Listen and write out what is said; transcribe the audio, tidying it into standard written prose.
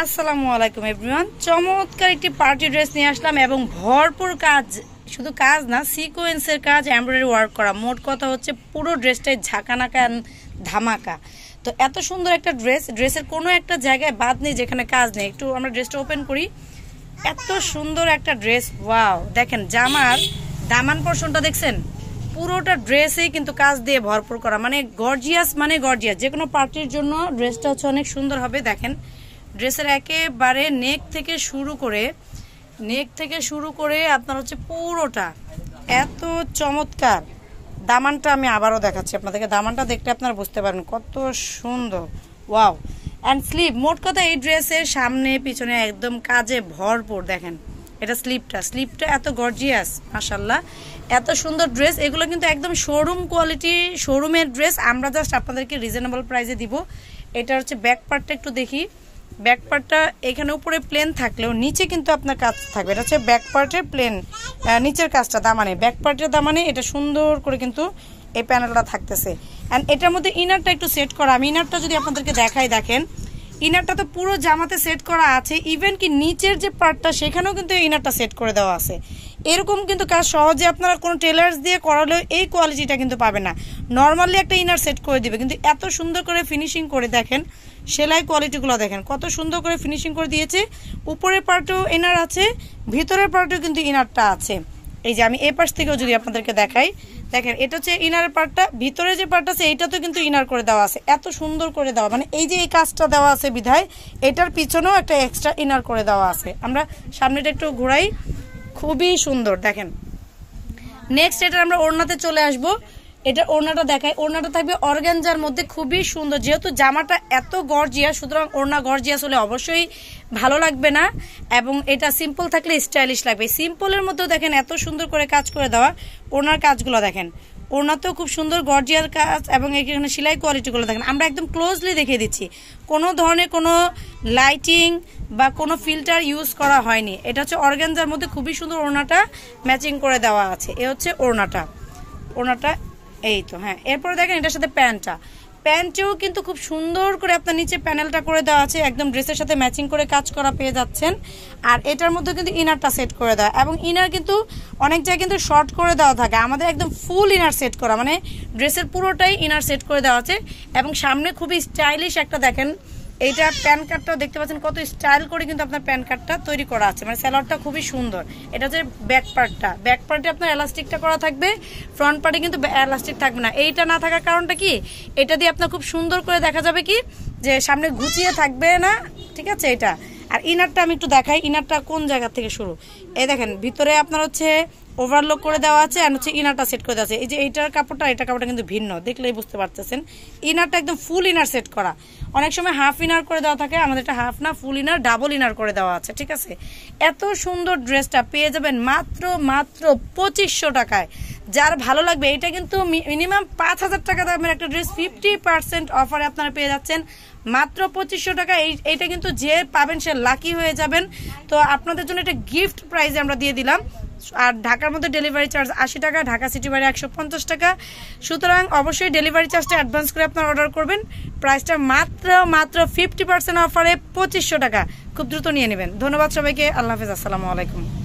আসসালামু আলাইকুম এভরিওয়ান। চমৎকার একটি পার্টি ড্রেস নিয়ে আসলাম এবং ভরপুর কাজ, শুধু কাজ না, সিকোয়েন্সের কাজ, এমব্রয়ডারি ওয়ার্ক করা। মোট কথা হচ্ছে পুরো ড্রেসটাই ঝাঁকানাকা ধামাকা। তো এত সুন্দর একটা ড্রেসের কোনো একটা জায়গায় বাদ নেই যেখানে কাজ নেই। একটু আমরা ড্রেসটা ওপেন করি। এত সুন্দর একটা ড্রেস, ওয়াও! দেখেন জামার দামান পোরশনটা দেখছেন, পুরোটা ড্রেসেই কিন্তু কাজ দিয়ে ভরপুর করা, মানে গর্জিয়াস, যে কোনো পার্টির জন্য ড্রেসটা হচ্ছে অনেক সুন্দর হবে। দেখেন ড্রেসের একেবারে নেক থেকে শুরু করে আপনার হচ্ছে পুরোটা এত চমৎকার। দামানটা আমি আবারও দেখাচ্ছি আপনাদেরকে, দামানটা দেখলে আপনারা বুঝতে পারবেন কত সুন্দর, ওয়াও। অ্যান্ড স্লিভ, মোট কথা এই ড্রেসের সামনে পিছনে একদম কাজে ভরপুর। দেখেন এটা স্লিভটা এত গর্জিয়াস, মাশাআল্লাহ, এত সুন্দর ড্রেস। এগুলো কিন্তু একদম শোরুম কোয়ালিটি, শোরুমের ড্রেস। আমরা জাস্ট আপনাদেরকে রিজনেবল প্রাইসে দিব। এটা হচ্ছে ব্যাক পার্টটা একটু দেখি। ব্যাক পার্টটা এখানে উপরে প্লেন থাকলেও নিচে কিন্তু আপনার কাজ থাকবে। এটা হচ্ছে ব্যাক পার্টের প্লেন, নিচের কাজটা দামানে, ব্যাক পার্টের দামানে এটা সুন্দর করে কিন্তু এই প্যানেলটা থাকতেছে। অ্যান্ড এটার মধ্যে ইনারটা একটু সেট করা। আমি ইনারটা যদি আপনাদেরকে দেখাই, দেখেন ইনারটা তো পুরো জামাতে সেট করা আছে, ইভেন কি নিচের যে পার্টটা সেখানেও কিন্তু ইনারটা সেট করে দেওয়া আছে। এরকম কিন্তু কাজ সহজে আপনারা কোনো টেলার্স দিয়ে করালেও এই কোয়ালিটিটা কিন্তু পাবে না। নর্মালি একটা ইনার সেট করে দিবে, কিন্তু এত সুন্দর করে ফিনিশিং করে, দেখেন সেলাই কোয়ালিটিগুলো দেখেন কত সুন্দর করে ফিনিশিং করে দিয়েছে। উপরের পার্টেও ইনার আছে, ভিতরের পার্টেও কিন্তু ইনারটা আছে। এই যে আমি এই পাশ থেকেও যদি আপনাদেরকে দেখাই, দেখেন এটা হচ্ছে ইনারের পার্টটা, ভিতরে যে পার্ট আছে এইটা তো কিন্তু ইনার করে দেওয়া আছে, এত সুন্দর করে দেওয়া, মানে এই যে এই কাজটা দেওয়া আছে বিধায় এটার পিছনেও একটা এক্সট্রা ইনার করে দেওয়া আছে। আমরা সামনেটা একটু ঘোরাই, খুবই সুন্দর। দেখেন নেক্সট এটা আমরা ওড়নাতে চলে আসবো। এটা ওড়নাটা দেখাই, ওড়নাটা থাকবে অর্গানজার মধ্যে, খুবই সুন্দর। যেহেতু জামাটা এত গর্জিয়াস, সুতরাং ওড়না গর্জিয়াস হলে অবশ্যই ভালো লাগবে না, এবং এটা সিম্পল থাকলে স্টাইলিশ লাগবে। সিম্পলের মধ্যেও দেখেন এত সুন্দর করে কাজ করে দেওয়া। ওড়নার কাজগুলো দেখেন, ওড়নাতেও খুব সুন্দর গর্জিয়াস কাজ, এবং এখানে সেলাই কোয়ালিটিগুলো দেখেন। আমরা একদম ক্লোজলি দেখিয়ে দিচ্ছি, কোনো ধরনের কোনো লাইটিং বা কোনো ফিল্টার ইউজ করা হয়নি। এটা হচ্ছে অর্গানজার মধ্যে খুবই সুন্দর ওড়নাটা ম্যাচিং করে দেওয়া আছে। এ হচ্ছে ওড়নাটা এই তো, হ্যাঁ। এরপরে দেখেন এটার সাথে প্যান্টেও কিন্তু খুব সুন্দর করে আপনার নিচে প্যানেলটা করে দেওয়া আছে, একদম ড্রেসের সাথে ম্যাচিং করে কাজ করা পেয়ে যাচ্ছেন। আর এটার মধ্যে কিন্তু ইনারটা সেট করে দেওয়া, এবং ইনার কিন্তু অনেক জায়গায় কিন্তু শর্ট করে দেওয়া থাকে, আমাদের একদম ফুল ইনার সেট করা, মানে ড্রেসের পুরোটাই ইনার সেট করে দেওয়া আছে। এবং সামনে খুবই স্টাইলিশ একটা, দেখেন এইটা প্যান কার্ডটাও দেখতে পাচ্ছেন কত স্টাইল করে কিন্তু আপনার প্যান কার্ডটা তৈরি করা আছে, মানে স্যালোয়ারটা খুবই সুন্দর। এটা হচ্ছে ব্যাক পার্টে আপনার এলাস্টিকটা করা থাকবে, ফ্রন্ট পার্টে কিন্তু এলাস্টিক থাকবে না। এইটা না থাকার কারণটা কি, এটা দিয়ে আপনার খুব সুন্দর করে দেখা যাবে কি যে সামনে ঘুচিয়ে থাকবে না, ঠিক আছে এটা। আর ইনারটা আমি একটু দেখাই, ইনারটা কোন জায়গা থেকে শুরু। এই দেখেন ভিতরে আপনার হচ্ছে ওভারলক করে দেওয়া আছে, আর হচ্ছে ইনারটা সেট করে দেওয়া আছে। এই যে এইটার কাপড়টা কিন্তু ভিন্ন, দেখলেই বুঝতে পারতেছেন। ইনারটা একদম ফুল ইনার সেট করা, অনেক সময় হাফ ইনার করে দেওয়া থাকে, আমাদের এটা হাফ না, ফুল ইনার, ডাবল ইনার করে দেওয়া আছে, ঠিক আছে। এত সুন্দর ড্রেসটা পেয়ে যাবেন মাত্র 2500 টাকায়। যার ভালো লাগবে, এটা কিন্তু মিনিমাম 5000 টাকা দামের একটা ড্রেস 50% অফারে আপনারা পেয়ে যাচ্ছেন মাত্র 2500 টাকা। এইটা কিন্তু যে পাবেন সে লাকি হয়ে যাবেন। তো আপনাদের জন্য এটা গিফট প্রাইজে আমরা দিয়ে দিলাম। আর ঢাকার মধ্যে ডেলিভারি চার্জ 80 টাকা, ঢাকা সিটি বাইরে 150 টাকা। সুতরাং অবশ্যই ডেলিভারি চার্জটা অ্যাডভান্স করে আপনারা অর্ডার করবেন। প্রাইসটা মাত্র 50% অফারে 2500 টাকা। খুব দ্রুত নিয়ে নেবেন। ধন্যবাদ সবাইকে, আল্লাহ হাফেজ, আসসালামু আলাইকুম।